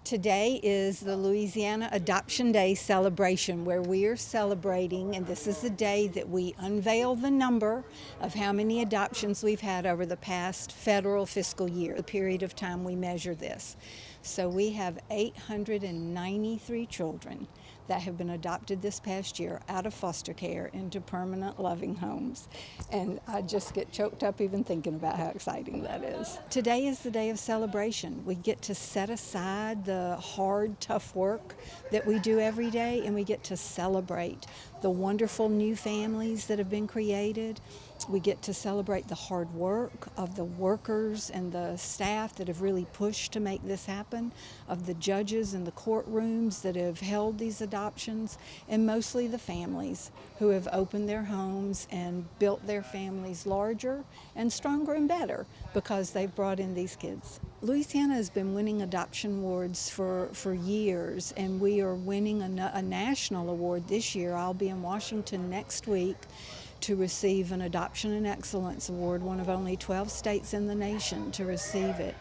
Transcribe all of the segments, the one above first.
Today is the Louisiana Adoption Day celebration, where we are celebrating, and this is the day that we unveil the number of how many adoptions we've had over the past federal fiscal year, the period of time we measure this. So we have 893 children that have been adopted this past year out of foster care into permanent loving homes. And I just get choked up even thinking about how exciting that is. Today is the day of celebration. We get to set aside the hard, tough work that we do every day, and we get to celebrate the wonderful new families that have been created. We get to celebrate the hard work of the workers and the staff that have really pushed to make this happen, of the judges and the courtrooms that have held these adoptions, and mostly the families who have opened their homes and built their families larger and stronger and better because they've brought in these kids. Louisiana has been winning adoption awards for years, and we are winning a national award this year. I'll be in Washington next week to receive an Adoption and Excellence Award, one of only 12 states in the nation to receive it.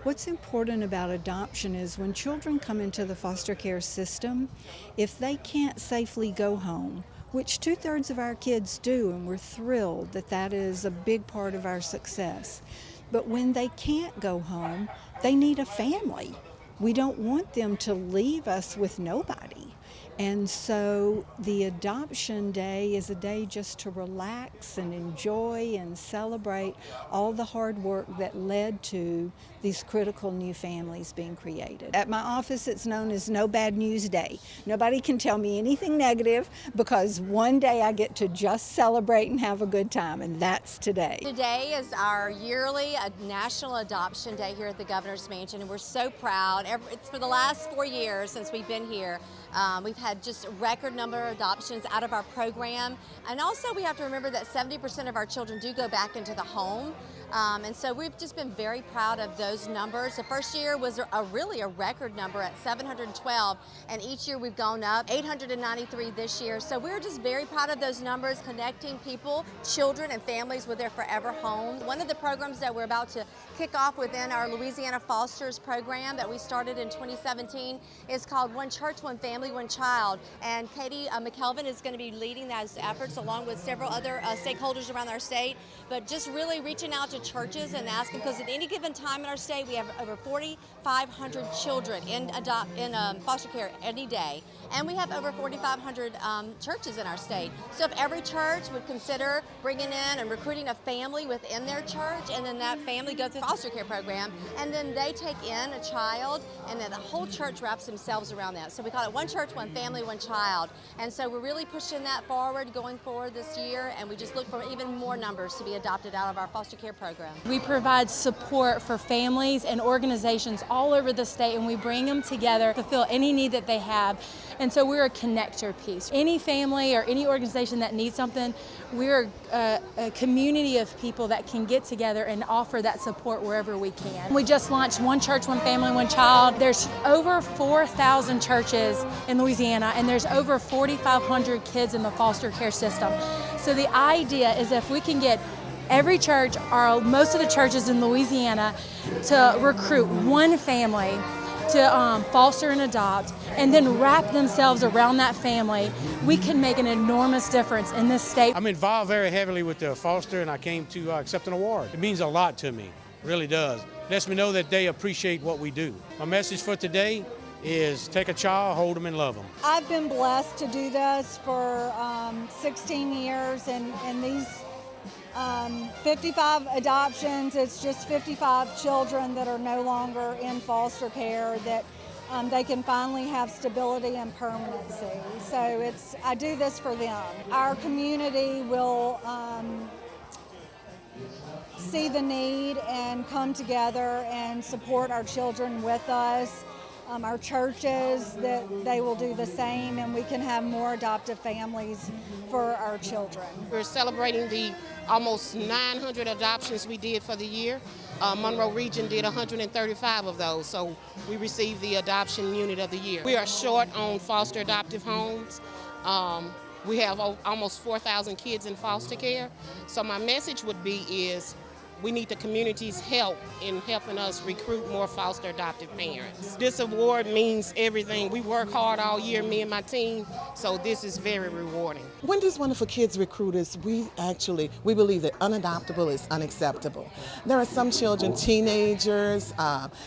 What's important about adoption is when children come into the foster care system, if they can't safely go home, which 2/3 of our kids do, and we're thrilled that that is a big part of our success. But when they can't go home, they need a family. We don't want them to leave us with nobody. And so the Adoption Day is a day just to relax and enjoy and celebrate all the hard work that led to these critical new families being created. At my office, it's known as No Bad News Day. Nobody can tell me anything negative because one day I get to just celebrate and have a good time, and that's today. Today is our yearly National Adoption Day here at the Governor's Mansion, and we're so proud. It's for the last 4 years since we've been here. We've had just a record number of adoptions out of our program. And also we have to remember that 70% of our children do go back into the home. And so we've just been very proud of those numbers. The first year was really a record number at 712, and each year we've gone up, 893 this year. So we're just very proud of those numbers, connecting people, children and families with their forever homes. One of the programs that we're about to kick off within our Louisiana Fosters program that we started in 2017 is called One Church, One Family, One Child. And Katie McKelvin is going to be leading those efforts along with several other stakeholders around our state, but just really reaching out to churches and asking, because at any given time in our state we have over 4,500 children in foster care any day, and we have over 4,500 churches in our state. So if every church would consider bringing in and recruiting a family within their church, and then that family goes through the foster care program, and then they take in a child, and then the whole church wraps themselves around that. So we call it One Church, One Family, One Child. And so we're really pushing that forward going forward this year, and we just look for even more numbers to be adopted out of our foster care program. We provide support for families and organizations all over the state, and we bring them together to fulfill any need that they have. And so we're a connector piece. Any family or any organization that needs something, we're a community of people that can get together and offer that support wherever we can. We just launched One Church, One Family, One Child. There's over 4,000 churches in Louisiana, and there's over 4,500 kids in the foster care system. So the idea is if we can get every church, or most of the churches in Louisiana, to recruit one family to foster and adopt, and then wrap themselves around that family, we can make an enormous difference in this state. I'm involved very heavily with the foster, and I came to accept an award. It means a lot to me, it really does. It lets me know that they appreciate what we do. My message for today is take a child, hold them and love them. I've been blessed to do this for 16 years, and these 55 adoptions, it's just 55 children that are no longer in foster care, that they can finally have stability and permanency. So I do this for them. Our community will see the need and come together and support our children with us. Our churches, that they will do the same, and we can have more adoptive families for our children. We're celebrating the almost 900 adoptions we did for the year. Monroe Region did 135 of those, so we received the Adoption Unit of the Year. We are short on foster adoptive homes. We have almost 4,000 kids in foster care. So my message would be is we need the community's help in helping us recruit more foster adoptive parents. This award means everything. We work hard all year, me and my team, so this is very rewarding. Wendy's Wonderful Kids Recruiters, we believe that unadoptable is unacceptable. There are some children, teenagers,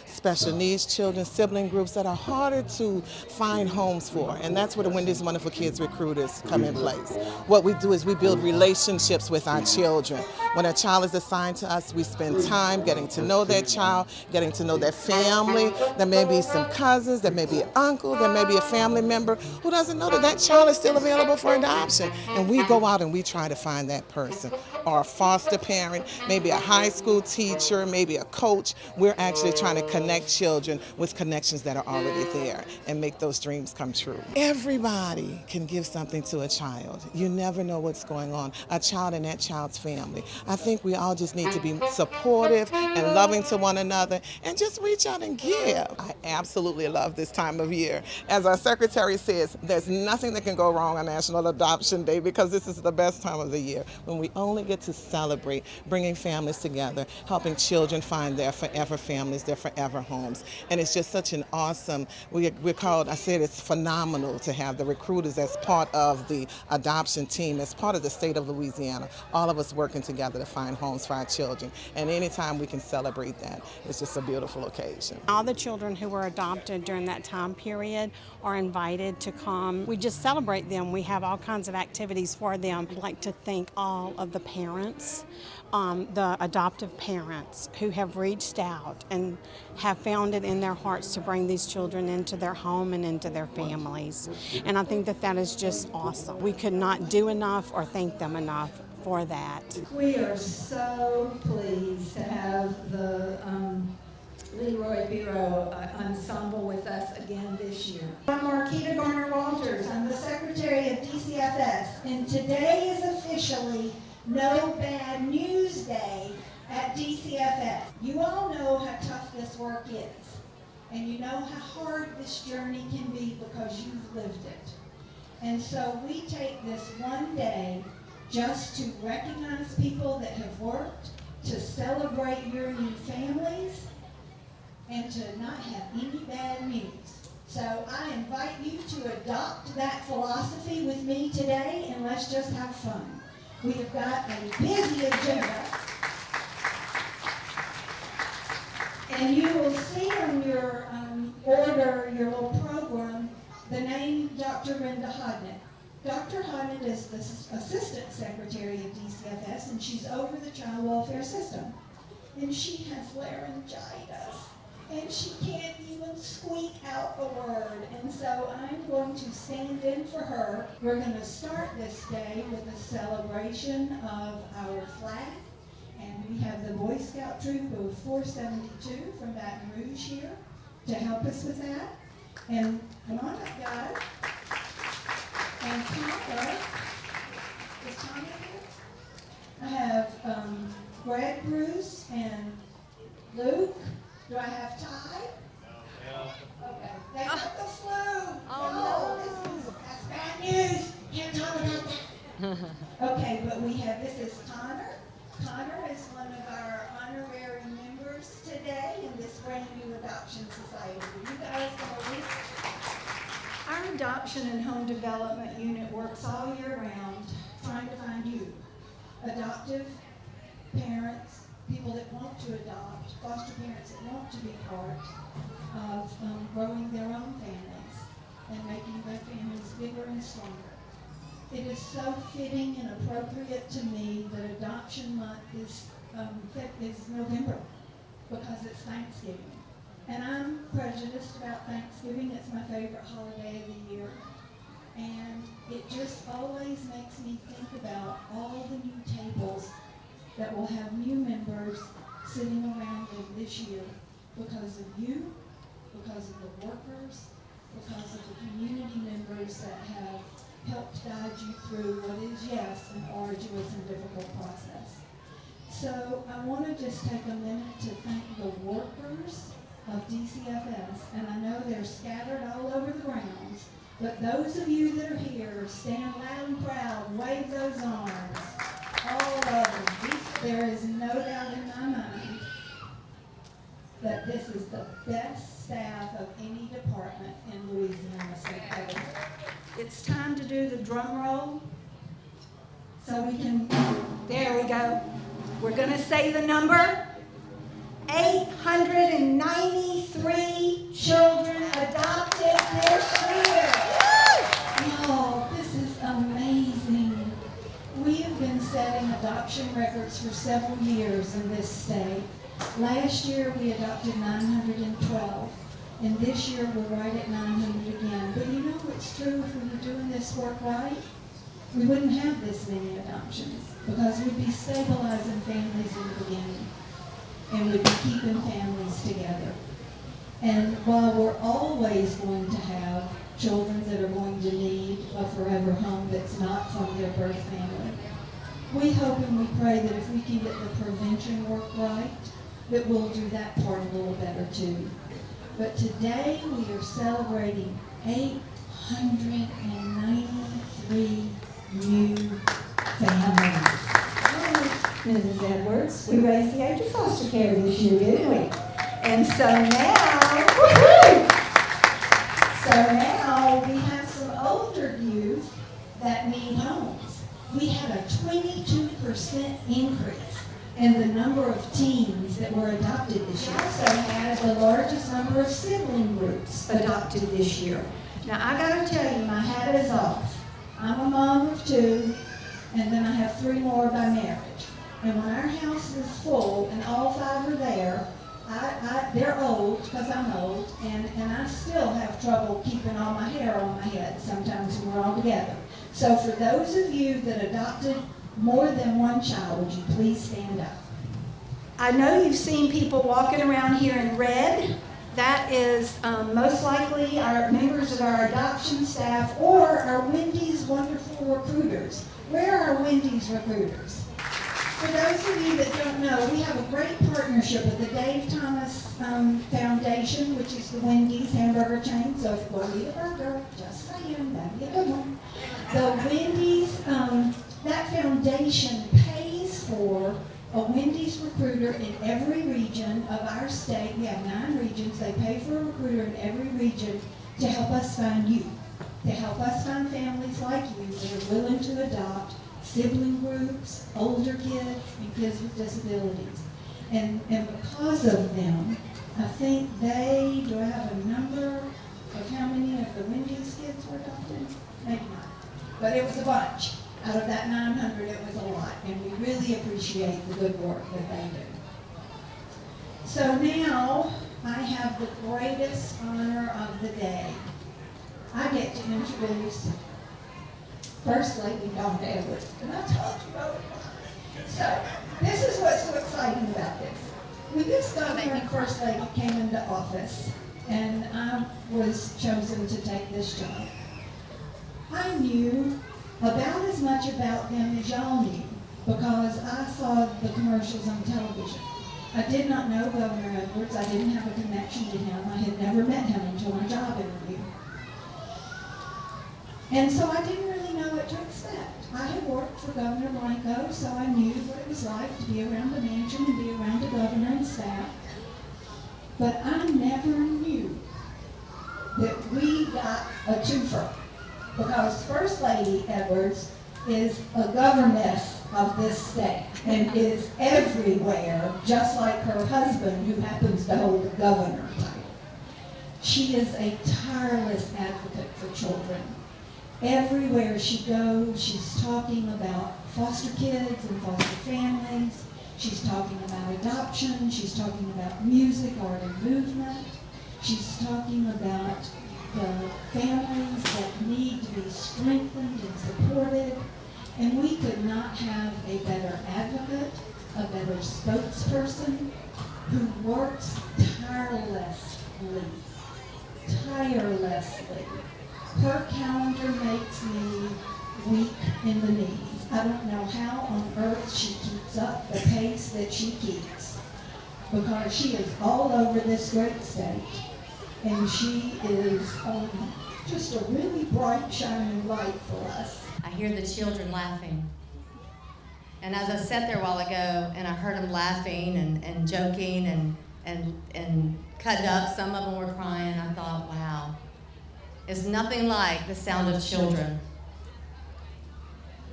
special needs children, sibling groups that are harder to find homes for, and that's where the Wendy's Wonderful Kids Recruiters come in place. What we do is we build relationships with our children. When a child is assigned to us, we spend time getting to know that child, getting to know their family. There may be some cousins, there may be an uncle, there may be a family member who doesn't know that that child is still available for adoption. And we go out and we try to find that person, or a foster parent, maybe a high school teacher, maybe a coach. We're actually trying to connect children with connections that are already there and make those dreams come true. Everybody can give something to a child. You never know what's going on. A child and that child's family. I think we all just need to be supportive and loving to one another and just reach out and give. I absolutely love this time of year. As our secretary says, there's nothing that can go wrong on National Adoption Day because this is the best time of the year when we only get to celebrate bringing families together, helping children find their forever families, their forever homes. And it's just such an awesome, we're called, I said it's phenomenal to have the recruiters as part of the adoption team, as part of the state of Louisiana, all of us working together to find homes for our children. And anytime we can celebrate that, it's just a beautiful occasion. All the children who were adopted during that time period are invited to come. We just celebrate them. We have all kinds of activities for them. I'd like to thank all of the parents, the adoptive parents who have reached out and have found it in their hearts to bring these children into their home and into their families. And I think that that is just awesome. We could not do enough or thank them enough for that. We are so pleased to have the Leroy Bureau ensemble with us again this year. I'm Marquita Garner-Walters. I'm the Secretary of DCFS, and today is officially No Bad News Day at DCFS. You all know how tough this work is, and you know how hard this journey can be because you've lived it. And so we take this one day just to recognize people that have worked, to celebrate your new families, and to not have any bad news. So I invite you to adopt that philosophy with me today, and let's just have fun. We have got a busy agenda, and you will see on your order, your little program, the name Dr. Brenda Hodnett. Dr. Hodnett is the Assistant Secretary of DCFS, and she's over the child welfare system. And she has laryngitis, and she can't even squeak out a word. And so I'm going to stand in for her. We're going to start this day with a celebration of our flag. And we have the Boy Scout troop of 472 from Baton Rouge here to help us with that. And come on up, guys. And Tara, is Tara here? I have Greg, Bruce, and Luke. Do I have Ty? Okay. They got the flu. That's bad news. Can't talk about that. Okay, but we have, this is Connor. Connor is one of our honorary members today in this brand new adoption society. You guys gonna read? Our adoption and home development unit works all year round trying to find you, adoptive parents, people that want to adopt, foster parents that want to be part of growing their own families and making their families bigger and stronger. It is so fitting and appropriate to me that Adoption Month is November because it's Thanksgiving. And I'm prejudiced about Thanksgiving. It's my favorite holiday of the year. And it just always makes me think about all the new tables that will have new members sitting around them this year because of you, because of the workers, because of the community members that have helped guide you through what is, yes, an arduous and difficult process. So I want to just take a minute to thank the workers of DCFS, and I know they're scattered all over the grounds, but those of you that are here, stand loud and proud, wave those arms, all of them. There is no doubt in my that this is the best staff of any department in Louisiana State Government. It's time to do the drum roll so we can, there we go. We're going to say the number. 893 children adopted this year. Oh, this is amazing. We have been setting adoption records for several years in this state. Last year we adopted 912, and this year we're right at 900 again. But you know what's true if we were doing this work right? We wouldn't have this many adoptions because we'd be stabilizing families in the beginning and we'd be keeping families together. And while we're always going to have children that are going to need a forever home that's not from their birth family, we hope and we pray that if we can get the prevention work right, that we'll do that part a little better too. But today we are celebrating 893 new families. Mrs. Edwards, we raised the age of foster care this year, didn't we? And so now we have some older youth that need homes. We had a 22% increase in the number of teens that were adopted this year. We also had the largest number of sibling groups adopted this year. Now I gotta tell you, my hat is off. I'm a mom of 2, and then I have 3 more by marriage. And when our house is full and all 5 are there, they're old because I'm old, and I still have trouble keeping all my hair on my head sometimes when we're all together. So for those of you that adopted more than 1 child, would you please stand up? I know you've seen people walking around here in red. That is most likely our members of our adoption staff or our Wendy's wonderful recruiters. Where are our Wendy's recruiters? For those of you that don't know, we have a great partnership with the Dave Thomas Foundation, which is the Wendy's hamburger chain. So if you want to eat a burger, just saying, that'd be a good one. The Wendy's, that foundation pays for a Wendy's recruiter in every region of our state. We have 9 regions. They pay for a recruiter in every region to help us find you, to help us find families like you that are willing to adopt sibling groups, older kids, and kids with disabilities. And because of them, I think do I have a number of how many of the Wendy's kids were adopted? Maybe not. But it was a bunch. Out of that 900, it was a lot. And we really appreciate the good work that they do. So now, I have the greatest honor of the day. I get to introduce First Lady Donna Edwards, and I told you about it. So, this is what's so exciting about this. When this governor and First Lady came into office, and I was chosen to take this job, I knew about as much about them as y'all knew, because I saw the commercials on television. I did not know Governor Edwards. I didn't have a connection to him. I had never met him until my job interview. And so I didn't really know what to expect. I had worked for Governor Blanco, so I knew what it was like to be around the mansion and be around the governor and staff. But I never knew that we got a twofer, because First Lady Edwards is a governess of this state and is everywhere, just like her husband, who happens to hold the governor title. She is a tireless advocate for children. Everywhere she goes, she's talking about foster kids and foster families. She's talking about adoption. She's talking about music, art, and movement. She's talking about the families that need to be strengthened and supported. And we could not have a better advocate, a better spokesperson who works tirelessly. Her calendar makes me weak in the knees. I don't know how on earth she keeps up the pace that she keeps, because she is all over this great state, and she is just a really bright, shining light for us. I hear the children laughing. And as I sat there a while ago and I heard them laughing and joking and and cut it up. Some of them were crying. I thought, wow, it's nothing like the sound of children.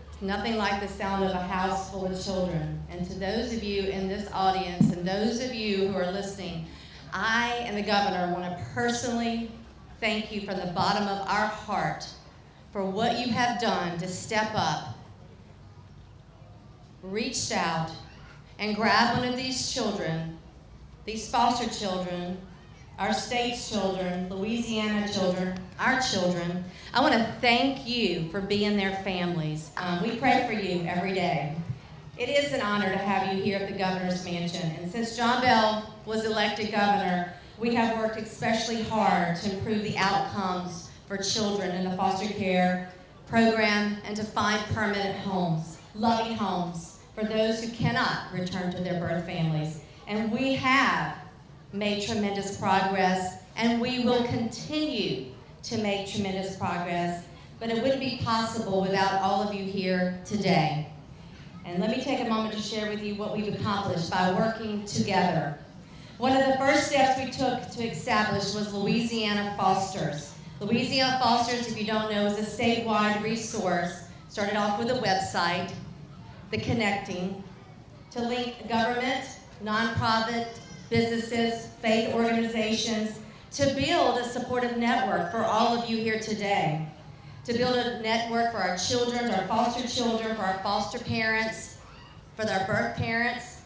It's nothing like the sound of a house full of children. And to those of you in this audience and those of you who are listening, I and the governor want to personally thank you from the bottom of our heart for what you have done to step up, reached out, and grab one of these children, these foster children, our state's children, Louisiana children, our children. I want to thank you for being their families. We pray for you every day. It is an honor to have you here at the Governor's Mansion. And since John Bell was elected governor, we have worked especially hard to improve the outcomes for children in the foster care program and to find permanent homes, loving homes for those who cannot return to their birth families. And we have made tremendous progress, and we will continue to make tremendous progress, but it wouldn't be possible without all of you here today. And let me take a moment to share with you what we've accomplished by working together. One of the first steps we took to establish was Louisiana Fosters. Louisiana Fosters, if you don't know, is a statewide resource. Started off with a website, the Connecting, to link government, nonprofit, businesses, faith organizations, to build a supportive network for all of you here today. To build a network for our children, our foster children, for our foster parents, for their birth parents,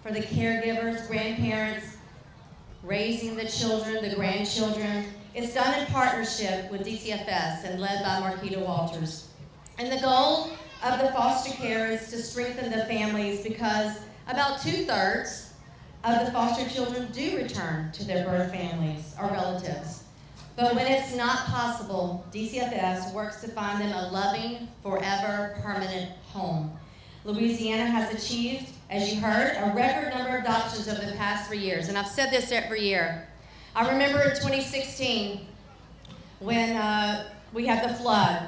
for the caregivers, grandparents, raising the children, the grandchildren. It's done in partnership with DCFS and led by Marquita Walters. And the goal of the foster care is to strengthen the families because about 2/3 of the foster children do return to their birth families or relatives. But when it's not possible, DCFS works to find them a loving, forever, permanent home. Louisiana has achieved, as you heard, a record number of adoptions over the past 3 years, and I've said this every year. I remember in 2016 when we had the flood,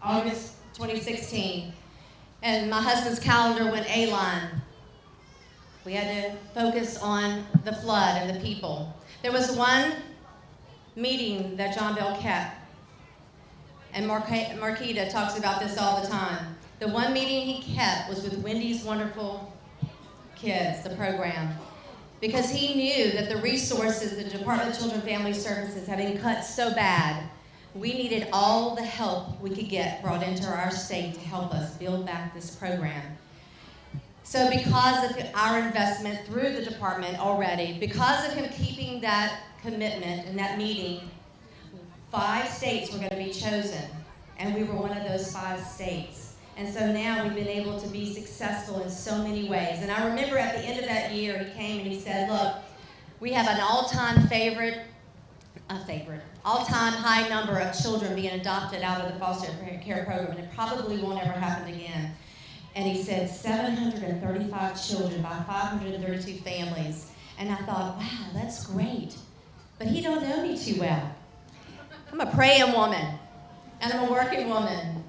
August 2016, and my husband's calendar went A-line. We had to focus on the flood and the people. There was one meeting that John Bell kept, and Marquita talks about this all the time. The one meeting he kept was with Wendy's Wonderful Kids, the program, because he knew that the resources, the Department of Children and Family Services, had been cut so bad, we needed all the help we could get brought into our state to help us build back this program. So because of our investment through the department already, because of him keeping that commitment in that meeting, 5 states were going to be chosen, and we were one of those 5 states. And so now we've been able to be successful in so many ways. And I remember at the end of that year, he came and he said, look, we have an all-time all-time high number of children being adopted out of the foster care program, and it probably won't ever happen again. And he said 735 children by 532 families. And I thought, wow, that's great. But he don't know me too well. I'm a praying woman, and I'm a working woman.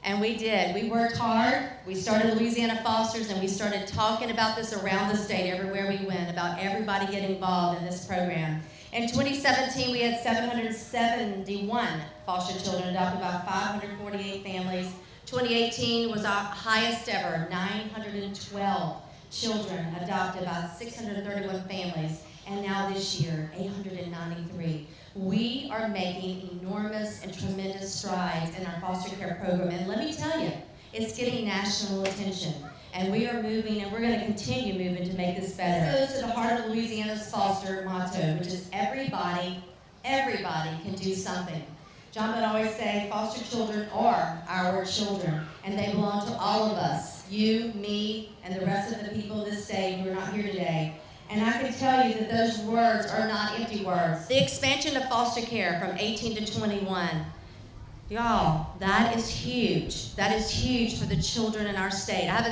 And we did. We worked hard. We started Louisiana Fosters, and we started talking about this around the state everywhere we went, about everybody getting involved in this program. In 2017, we had 771 foster children adopted by 548 families. 2018 was our highest ever, 912 children adopted by 631 families. And now this year, 893. We are making enormous and tremendous strides in our foster care program. And let me tell you, it's getting national attention. And we are moving, and we're going to continue moving to make this better. This goes to the heart of Louisiana's foster motto, which is everybody can do something. John would always say, foster children are our children, and they belong to all of us, you, me, and the rest of the people of this state who are not here today. And I can tell you that those words are not empty words. The expansion of foster care from 18 to 21, y'all, that is huge. That is huge for the children in our state. I have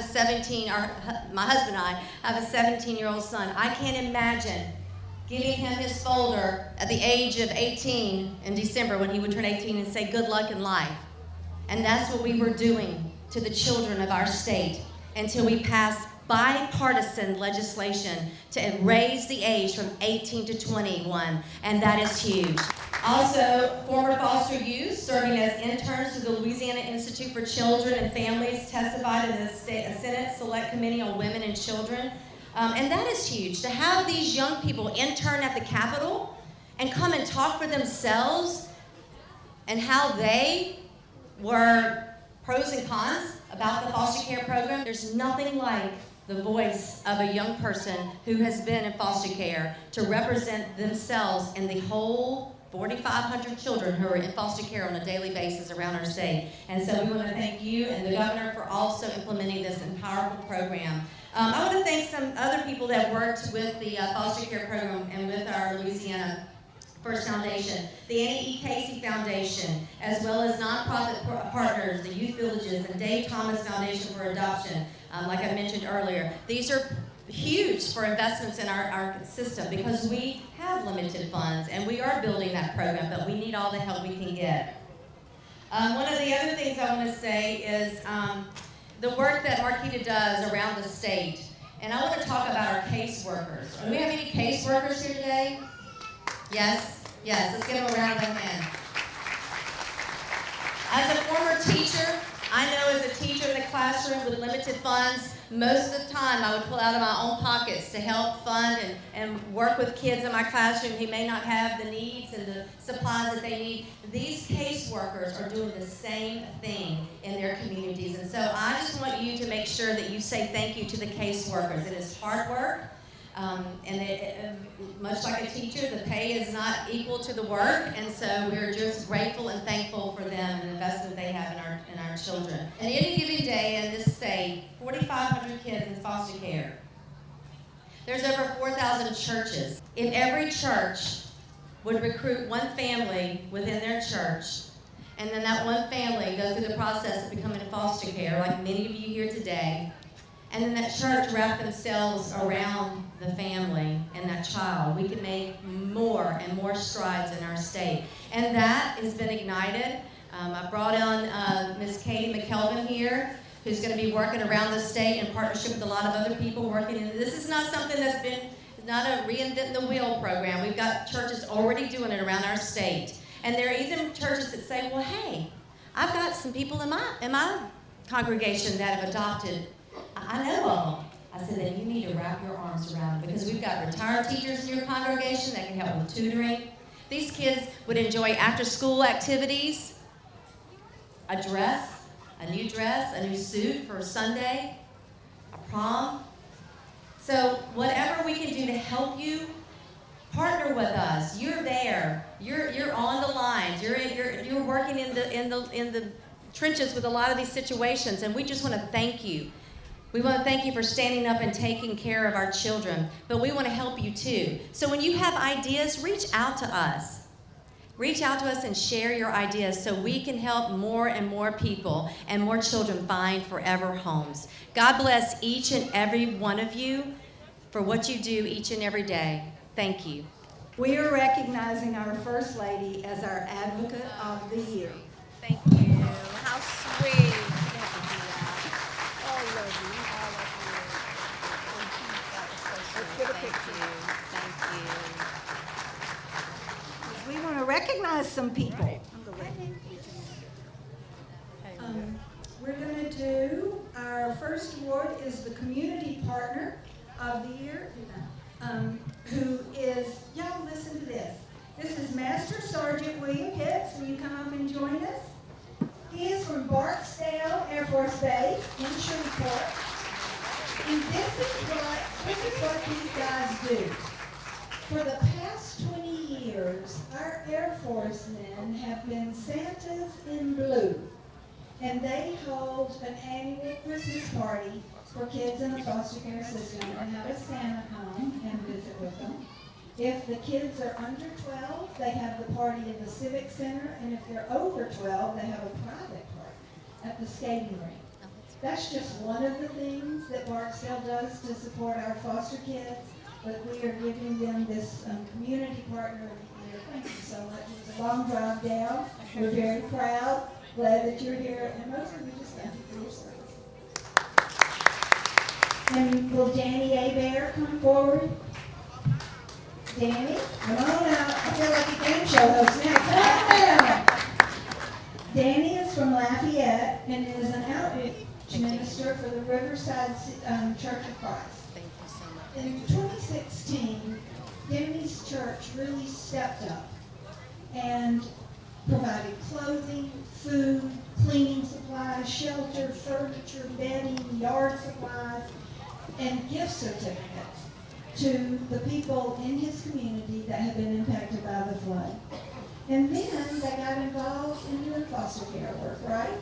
my husband and I have a 17-year-old son. I can't imagine giving him his folder at the age of 18 in December when he would turn 18 and say, good luck in life. And that's what we were doing to the children of our state until we passed bipartisan legislation to raise the age from 18 to 21, and that is huge. Also, former foster youth serving as interns to the Louisiana Institute for Children and Families testified in the Senate Select Committee on Women and Children. And that is huge, to have these young people intern at the Capitol and come and talk for themselves and how they were pros and cons about the foster care program. There's nothing like the voice of a young person who has been in foster care to represent themselves and the whole 4,500 children who are in foster care on a daily basis around our state. And so we want to thank you and the governor for also implementing this powerful program. I want to thank some other people that worked with the foster care program and with our Louisiana First Foundation, the Annie E. Casey Foundation, as well as nonprofit partners, the Youth Villages, and Dave Thomas Foundation for Adoption, like I mentioned earlier. These are huge for investments in our system because we have limited funds and we are building that program, but we need all the help we can get. One of the other things I want to say is the work that Marquita does around the state. And I want to talk about our caseworkers. Do we have any caseworkers here today? Yes? Yes, let's give them a round of applause. As a former teacher, I know as a teacher in the classroom with limited funds, most of the time I would pull out of my own pockets to help fund and work with kids in my classroom who may not have the needs and the supplies that they need. These caseworkers are doing the same thing in their communities. And so I just want you to make sure that you say thank you to the caseworkers. It is hard work. And much like a teacher, the pay is not equal to the work, and so we're just grateful and thankful for them and the investment they have in our children. And any given day in this state, 4,500 kids in foster care. There's over 4,000 churches. If every church would recruit one family within their church, and then that one family goes through the process of becoming a foster care, like many of you here today, and then that church wrap themselves around the family and that child, we can make more and more strides in our state. And that has been ignited. I brought on Ms. Katie McKelvin here, who's going to be working around the state in partnership with a lot of other people working in. This is not something that's been, not a reinventing the wheel program. We've got churches already doing it around our state. And there are even churches that say, well, hey, I've got some people in my congregation that have adopted. I know of them. I said, then you need to wrap your arms around it because we've got retired teachers in your congregation that can help with tutoring. These kids would enjoy after-school activities, a dress, a new suit for Sunday, a prom. So whatever we can do to help you, partner with us. You're there. You're on the lines. You're working in the trenches with a lot of these situations, and we just want to thank you. We want to thank you for standing up and taking care of our children, but we want to help you too. So when you have ideas, reach out to us. Reach out to us and share your ideas so we can help more and more people and more children find forever homes. God bless each and every one of you for what you do each and every day. Thank you. We are recognizing our First Lady as our Advocate of the Year. Thank you. How sweet. Let's get a picture. Thank you. We want to recognize some people. We're going to do, our first award is the Community Partner of the Year, who is, y'all listen to this. This is Master Sergeant William Pitts. Will you come up and join us? He is from Barksdale Air Force Base in Shreveport. And this is what these guys do. For the past 20 years, our Air Force men have been Santas in Blue. And they hold an annual Christmas party for kids in the foster care system and have a Santa come and visit with them. If the kids are under 12, they have the party in the Civic Center, and if they're over 12, they have a private party at the skating rink. That's just one of the things that Barksdale does to support our foster kids, but we are giving them this community partner of the year. Thank you so much. It was a long drive down. We're very proud, glad that you're here, and most of you just thank you for your service. And will Danny Bear come forward? Danny, come on out. I feel like a game show host now. Come on down. Danny is from Lafayette and is an outreach minister for the Riverside Church of Christ. Thank you so much. In 2016, Danny's church really stepped up and provided clothing, food, cleaning supplies, shelter, furniture, bedding, yard supplies, and gift certificates to the people in his community that had been impacted by the flood. And then they got involved in doing foster care work, right?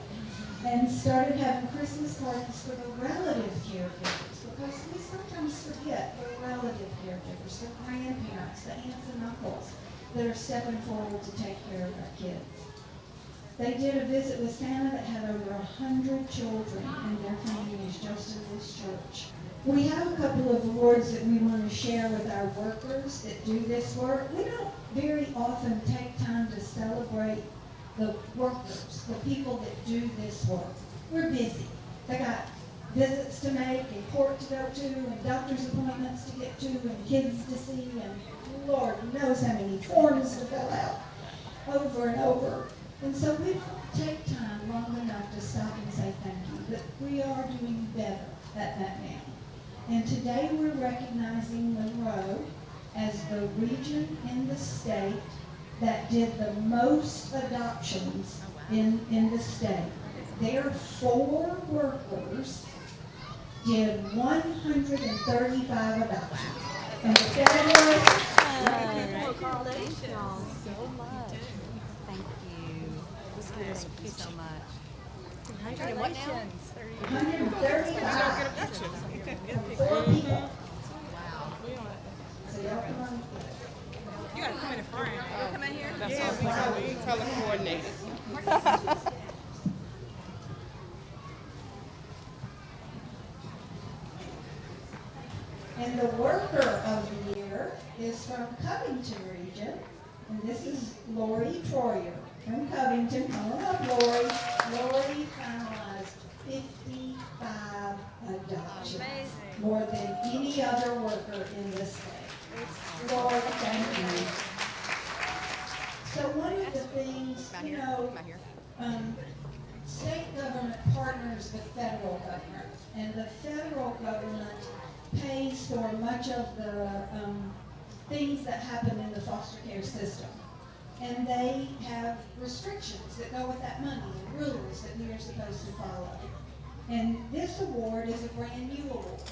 And started having Christmas parties for the relative caregivers, because we sometimes forget the relative caregivers, the grandparents, the aunts and uncles that are stepping forward to take care of our kids. They did a visit with Santa that had over 100 children and their families just in this church. We have a couple of awards that we want to share with our workers that do this work. We don't very often take time to celebrate the workers, the people that do this work. We're busy. They got visits to make and court to go to and doctor's appointments to get to and kids to see, and Lord knows how many forms to fill out over and over. And so we don't take time long enough to stop and say thank you, but we are doing better at that now. And today we're recognizing Monroe as the region in the state that did the most adoptions in the state. Their 4 workers did 135 adoptions. And the federal Thank you all so much. Thank you. Thank you so much. 100 and what now? 135 from 4 people. Wow. So y'all come on. You gotta come in the front. Come in here. Yeah, we color coordinated. And the worker of the year is from Covington region, and this is Lori Troyer from Covington. Come on up, Lori. Lori finalized 55 adoptions, more than any other worker in the state. Lori, thank you. So one of the things, you know, state government partners with federal government, and the federal government pays for much of the things that happen in the foster care system. And they have restrictions that go with that money and rules that we are supposed to follow. And this award is a brand new award.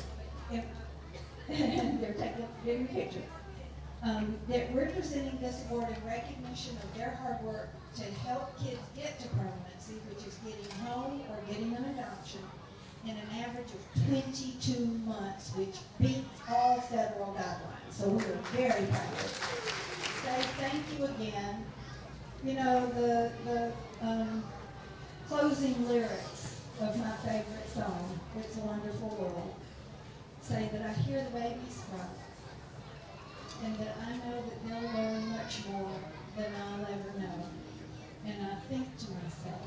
And they're taking a picture. That we're presenting this award in recognition of their hard work to help kids get to permanency, which is getting home or getting an adoption, in an average of 22 months, which beats all federal guidelines. So we are very proud of it. Say thank you again. You know, the closing lyrics of my favorite song, It's a Wonderful World, say that I hear the babies cry, and that I know that they'll learn much more than I'll ever know. And I think to myself,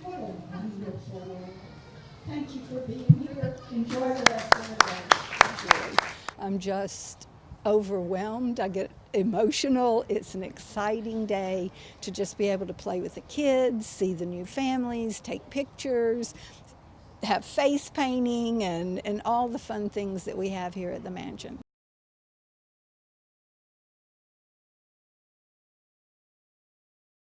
what a wonderful world. Thank you for being here. Enjoy the rest of the day. I'm just overwhelmed. I get emotional. It's an exciting day to just be able to play with the kids, see the new families, take pictures, have face painting, and all the fun things that we have here at the mansion.